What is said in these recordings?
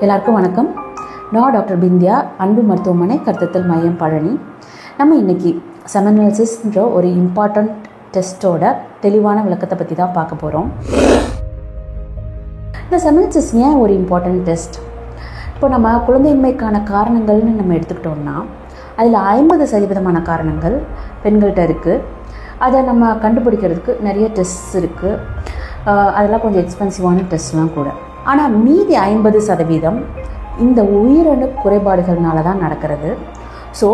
எல்லாருக்கும் வணக்கம். நான் டாக்டர் பிந்தியா, அன்பு மருத்துவமனை கருத்தத்தல் மையம் பழனி. நம்ம இன்றைக்கி செமனலிசிஸ்ன்ற ஒரு இம்பார்ட்டண்ட் டெஸ்ட்டோட தெளிவான விளக்கத்தை பற்றி தான் பார்க்க போகிறோம். இந்த செமனலிசிஸ் ஏன் ஒரு இம்பார்ட்டண்ட் டெஸ்ட்? இப்போ நம்ம குழந்தையின்மைக்கான காரணங்கள்னு நம்ம எடுத்துக்கிட்டோம்னா அதில் 50% காரணங்கள் பெண்கள்கிட்ட இருக்குது. அதை நம்ம கண்டுபிடிக்கிறதுக்கு நிறைய டெஸ்ட்ஸ் இருக்குது. அதெல்லாம் கொஞ்சம் எக்ஸ்பென்சிவான டெஸ்ட்லாம் கூட. ஆனால் மீதி 50% இந்த உயிரணு குறைபாடுகள்னால தான் நடக்கிறது. ஸோ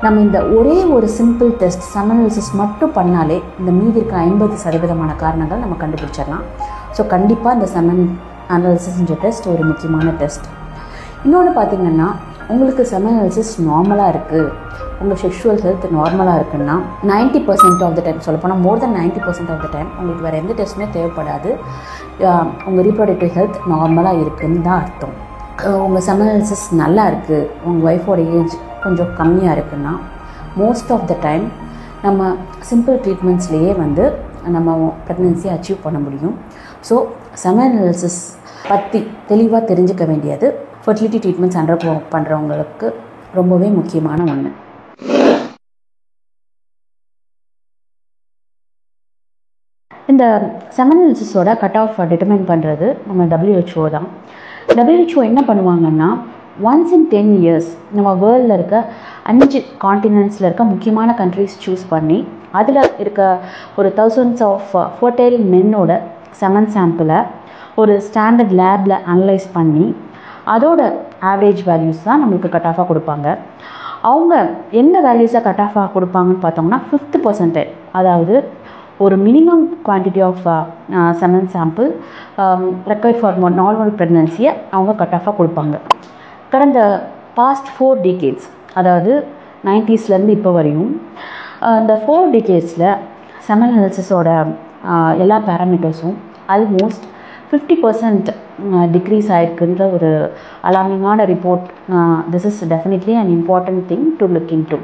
நம்ம இந்த ஒரே ஒரு சிம்பிள் டெஸ்ட் செமனலிசிஸ் மட்டும் பண்ணாலே இந்த மீதி இருக்க 50% காரணங்கள் நம்ம கண்டுபிடிச்சிடலாம். ஸோ கண்டிப்பாக இந்த செமன் அனாலிசிஸ்ன்ற டெஸ்ட் ஒரு முக்கியமான டெஸ்ட். இன்னொன்று பார்த்திங்கன்னா, உங்களுக்கு செமனலிசிஸ் நார்மலாக இருக்குது, உங்கள் செக்ஷுவல் ஹெல்த் நார்மலாக இருக்குன்னா 90% ஆஃப் த டைம், சொல்லப்போனால் மோர் தென் 90% ஆஃப் த டைம் உங்களுக்கு வேறு எந்த டெஸ்ட்டுமே தேவைப்படாது. உங்கள் ரீப்ரொடக்டிவ் ஹெல்த் நார்மலாக இருக்குதுன்னு தான் அர்த்தம். உங்கள் செமனலிசிஸ் நல்லா இருக்குது, உங்கள் ஒய்ஃபோட ஏஜ் கொஞ்சம் கம்மியாக இருக்குன்னா மோஸ்ட் ஆஃப் த டைம் நம்ம சிம்பிள் ட்ரீட்மெண்ட்ஸ்லேயே நம்ம ப்ரெக்னென்சியை அச்சீவ் பண்ண முடியும். ஸோ செமனலிசிஸ் பற்றி தெளிவாக தெரிஞ்சுக்க வேண்டியது ஃபர்டிலிட்டி ட்ரீட்மெண்ட்ஸ் அண்டர்கோ பண்ணுறவங்களுக்கு ரொம்பவே முக்கியமான ஒன்று. இந்த செமனலிசிஸோட கட் ஆஃப் டிட்டர்மைன் பண்ணுறது நம்ம WHO தான். WHO என்ன பண்ணுவாங்கன்னா, ஒன்ஸ் இன் 10 years நம்ம வேர்ல்டில் இருக்க 5 காண்டினென்ட்ஸில் இருக்க முக்கியமான கண்ட்ரிஸ் சூஸ் பண்ணி அதில் இருக்க ஒரு thousands ஆஃப் ஃபர்டைல் மென்னோட செமன் சாம்பிளை ஒரு ஸ்டாண்டர்ட் லேபில் அனலைஸ் பண்ணி அதோட ஆவரேஜ் வேல்யூஸ் தான் நம்மளுக்கு கட் ஆஃபாக கொடுப்பாங்க. அவங்க எந்த வேல்யூஸை கட் ஆஃபாக கொடுப்பாங்கன்னு பார்த்தோம்னா 5th percentile, அதாவது ஒரு minimum quantity of semen sample required for normal ப்ரெக்னன்சியை அவங்க கட் ஆஃபாக கொடுப்பாங்க. கடந்த பாஸ்ட் 4 decades, அதாவது 90sலேருந்து இப்போ வரையும் இந்த 4 decadesல செமனலிசிஸோட எல்லா பேராமீட்டர்ஸும் ஆல்மோஸ்ட் 50% டிக்ரீஸ் ஆகிருக்குன்ற ஒரு அலார்மிங்கான report. This is definitely an important thing to look into.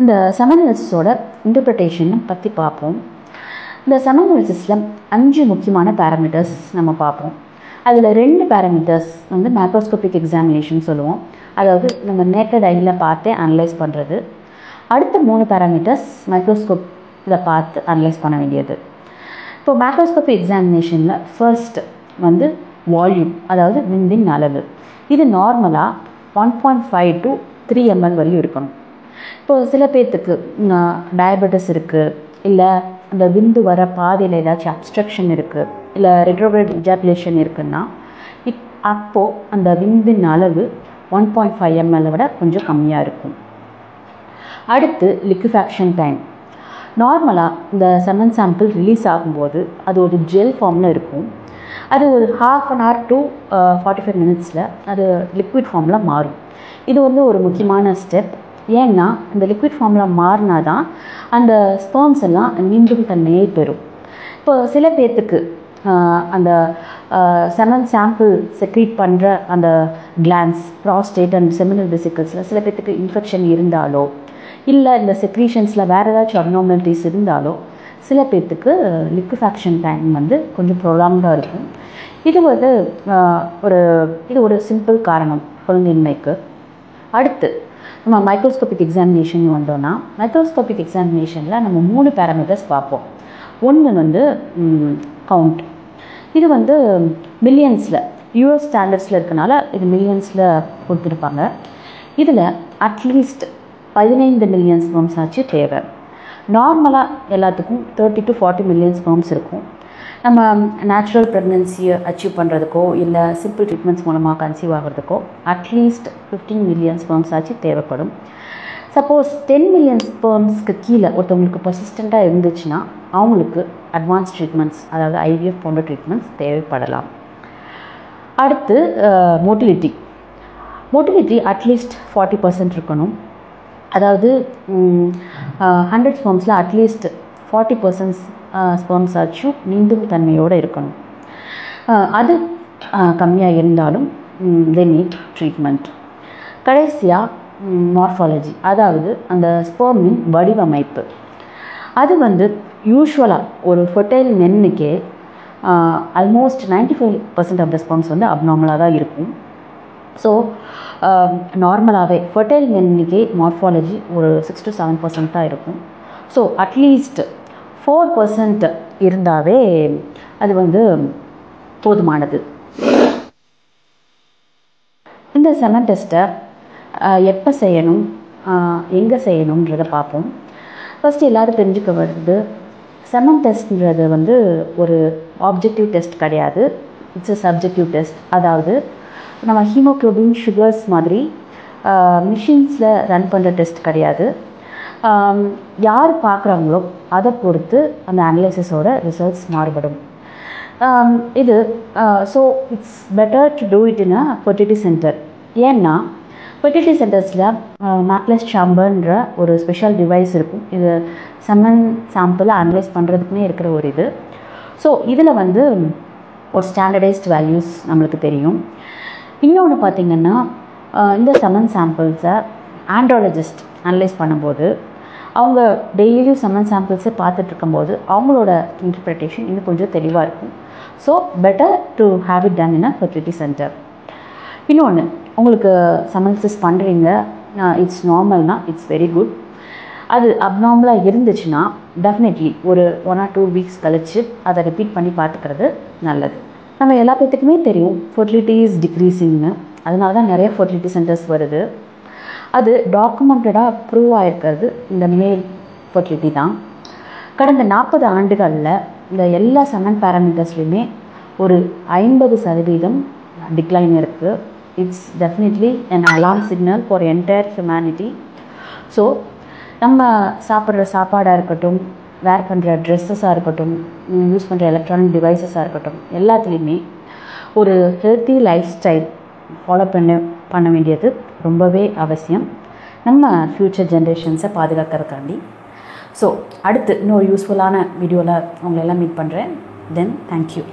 இந்த செமனலிசிஸோட இன்டர்பிரிட்டேஷனை பற்றி பார்ப்போம். இந்த செமனலிசிஸில் 5 முக்கியமான பேராமீட்டர்ஸ் நம்ம பார்ப்போம். அதில் 2 பேராமீட்டர்ஸ் மேக்ரோஸ்கோபிக் எக்ஸாமினேஷன் சொல்லுவோம், அதாவது நம்ம நேக்கட் ஐயில் பார்த்தே அனலைஸ் பண்ணுறது. அடுத்த 3 பேராமீட்டர்ஸ் மைக்ரோஸ்கோப்பில் பார்த்து அனலைஸ் பண்ண வேண்டியது. இப்போ மேக்ரோஸ்கோபிக் எக்ஸாமினேஷனில் ஃபர்ஸ்ட் வால்யூம், அதாவது விந்தின் அளவு. இது நார்மலாக 1.5 to 3 ml வரையும் இருக்கணும். இப்போது சில பேர்த்துக்கு டயபெட்டிஸ் இருக்குது, இல்லை அந்த விந்து வர பாதையில் ஏதாச்சும் அப்ஸ்ட்ரக்ஷன் இருக்குது, இல்லை ரெட்ரோகிரேட் எஜாகுலேஷன் இருக்குன்னா அப்போது அந்த விந்தின் அளவு 1.5 ml விட கொஞ்சம் கம்மியாக இருக்கும். அடுத்து லிக்விஃபேக்ஷன் டைம். நார்மலாக இந்த செமன் சாம்பிள் ரிலீஸ் ஆகும்போது அது ஒரு ஜெல் ஃபார்மில் இருக்கும். அது ஒரு 1/2 hour to 45 minutes அது லிக்விட் ஃபார்மில் மாறும். இது ஒரு முக்கியமான ஸ்டெப். ஏன்னா இந்த லிக்விட் ஃபார்மில் மாறினா தான் அந்த ஸ்பெர்ம்ஸ் எல்லாம் மீண்டும் தன்மையை பெறும். இப்போ சில பேர்த்துக்கு அந்த செமன் சாம்பிள் செக்ரீட் பண்ணுற அந்த கிளான்ஸ், ப்ராஸ்டேட் அண்ட் செமினல் வெசிக்கிள்ஸில் சில பேர்த்துக்கு இன்ஃபெக்ஷன் இருந்தாலோ, இல்லை இந்த செக்ரீஷன்ஸில் வேறு ஏதாச்சும் அப்நார்மாலிட்டிஸ் இருந்தாலோ சில பேர்த்துக்கு லிக்விஃபேக்ஷன் டைம் கொஞ்சம் ப்ரொலாங்காக இருக்கும். இது ஒரு சிம்பிள் காரணம் குழந்தையின்மைக்கு. அடுத்து நம்ம மைக்ரோஸ்கோபிக் எக்ஸாமினேஷன் வந்தோன்னா, மைக்ரோஸ்கோபிக் எக்ஸாமினேஷனில் நம்ம 3 பேராமீட்டர்ஸ் பார்ப்போம். ஒன்று கவுண்ட். இது மில்லியன்ஸில், யூஎஸ் ஸ்டாண்டர்ட்ஸில் இருக்கனால இது மில்லியன்ஸில் கொடுத்துருப்பாங்க. இதில் அட்லீஸ்ட் 15 million ஸ்பெர்ம்ஸ் ஆச்சு தேவை. நார்மலாக எல்லாத்துக்கும் 30 to 40 million ஸ்பெர்ம்ஸ் இருக்கும். நம்ம நேச்சுரல் ப்ரெக்னென்சியை அச்சீவ் பண்ணுறதுக்கோ இல்லை சிம்பிள் ட்ரீட்மெண்ட்ஸ் மூலமாக கன்சீவ் ஆகிறதுக்கோ அட்லீஸ்ட் 15 million ஸ்பெர்ம்ஸ் ஆச்சு தேவைப்படும். சப்போஸ் 10 million ஸ்பெர்ம்ஸ்க்கு கீழே ஒருத்தவங்களுக்கு பர்சிஸ்டண்ட்டாக இருந்துச்சுன்னா அவங்களுக்கு அட்வான்ஸ் ட்ரீட்மெண்ட்ஸ், அதாவது IVF போன்ற ட்ரீட்மெண்ட்ஸ் தேவைப்படலாம். அடுத்து மோட்டிலிட்டி அட்லீஸ்ட் 40% இருக்கணும். அதாவது 100 ஸ்பெர்ம்ஸில் அட்லீஸ்ட் 40% ஸ்பெர்ம்ஸ் ஆச்சும் நீந்தும் தன்மையோடு இருக்கணும். அது கம்மியாக இருந்தாலும் they need ட்ரீட்மெண்ட். கடைசியாக மார்ஃபாலஜி, அதாவது அந்த ஸ்பெர்மின் வடிவமைப்பு. அது யூஸ்வலாக ஒரு ஃபர்டைல் மென்னுக்கே ஆல்மோஸ்ட் 95% ஆஃப் த ஸ்பெர்ம்ஸ் அப்நார்மலாக தான் இருக்கும். ஸோ நார்மலாகவே ஃபர்டைல் மென்னிக்கு மார்ஃபாலஜி ஒரு 6 to 7% தான் இருக்கும். ஸோ அட்லீஸ்ட் 4% இருந்தாவே அது வந்து போதுமானது. இந்த செமன் டெஸ்ட்டை எப்போ செய்யணும், எங்கே செய்யணுன்றதை பார்ப்போம். ஃபஸ்ட்டு எல்லோரும் தெரிஞ்சுக்க வருது, செமன் டெஸ்ட்ன்றது வந்து ஒரு ஆப்ஜெக்டிவ் டெஸ்ட் கிடையாது, இட்ஸ் எ சப்ஜெக்டிவ் டெஸ்ட். அதாவது நம்ம ஹீமோக்ளோபின் சுகர்ஸ் மாதிரி மிஷின்ஸில் ரன் பண்ணுற டெஸ்ட் கிடையாது. யார் பார்க்குறாங்களோ அதை பொறுத்து அந்த அனலைசிஸோட ரிசல்ட்ஸ் மாறுபடும். இது so it's better to do it in a fertility centre. ஏன்னா ஃபெர்டிலிட்டி சென்டர்ஸில் மேக்லஸ் சாம்பர்ன்ற ஒரு ஸ்பெஷல் டிவைஸ் இருக்கும். இது செமன் சாம்பிளை அனலைஸ் பண்ணுறதுக்குமே இருக்கிற ஒரு இது. ஸோ இதில் வந்து ஒரு ஸ்டாண்டர்டைஸ்ட் வேல்யூஸ் நம்மளுக்கு தெரியும். இன்னொன்று பார்த்திங்கன்னா, இந்த செமன் சாம்பிள்ஸை ஆண்ட்ராலஜிஸ்ட் அனலைஸ் பண்ணும்போது அவங்க டெய்லியும் செமன் சாம்பிள்ஸை பார்த்துட்ருக்கும்போது அவங்களோட இன்டர்பிரிட்டேஷன் இன்னும் கொஞ்சம் தெளிவாக இருக்கும். So better to have it done in a fertility centre. இன்னொன்று, உங்களுக்கு செமன்சிஸ் பண்ணுறீங்க, இட்ஸ் நார்மல்னா இட்ஸ் வெரி குட். அது அப்நார்மலாக இருந்துச்சுன்னா டெஃபினெட்லி ஒரு 1 or 2 weeks கழித்து அதை ரிப்பீட் பண்ணி பார்த்துக்கிறது நல்லது. நம்ம எல்லா பேத்துக்குமே தெரியும் ஃபெர்டிலிட்டி இஸ் டிக்ரீஸிங்னு. அதனால தான் நிறைய ஃபெர்டிலிட்டி சென்டர்ஸ் வருது. அது டாக்குமெண்டடாக ப்ரூவ் ஆகிருக்கிறது இந்த மேல் ஃபெர்டிலிட்டி தான். கடந்த 40 ஆண்டுகளில் இந்த எல்லா செமன் பேராமீட்டர்ஸ்லையுமே ஒரு 50% டிக்ளைன் இருக்குது. It's definitely an alarm signal for entire humanity. So நம்ம சாப்பிட்ற சாப்பாடாக இருக்கட்டும், வேர் பண்ணுற ட்ரெஸ்ஸஸாக இருக்கட்டும், யூஸ் பண்ணுற எலக்ட்ரானிக் டிவைஸஸாக இருக்கட்டும், எல்லாத்துலேயுமே ஒரு ஹெல்த்தி லைஃப் ஸ்டைல் ஃபாலோ பண்ண வேண்டியது ரொம்பவே அவசியம், நம்ம ஃப்யூச்சர் ஜென்ரேஷன்ஸை பாதுகாக்கிறதுக்காண்டி. ஸோ அடுத்து இன்னொரு யூஸ்ஃபுல்லான வீடியோவில் உங்களெல்லாம் மீட் பண்ணுறேன். தென் தேங்க்யூ.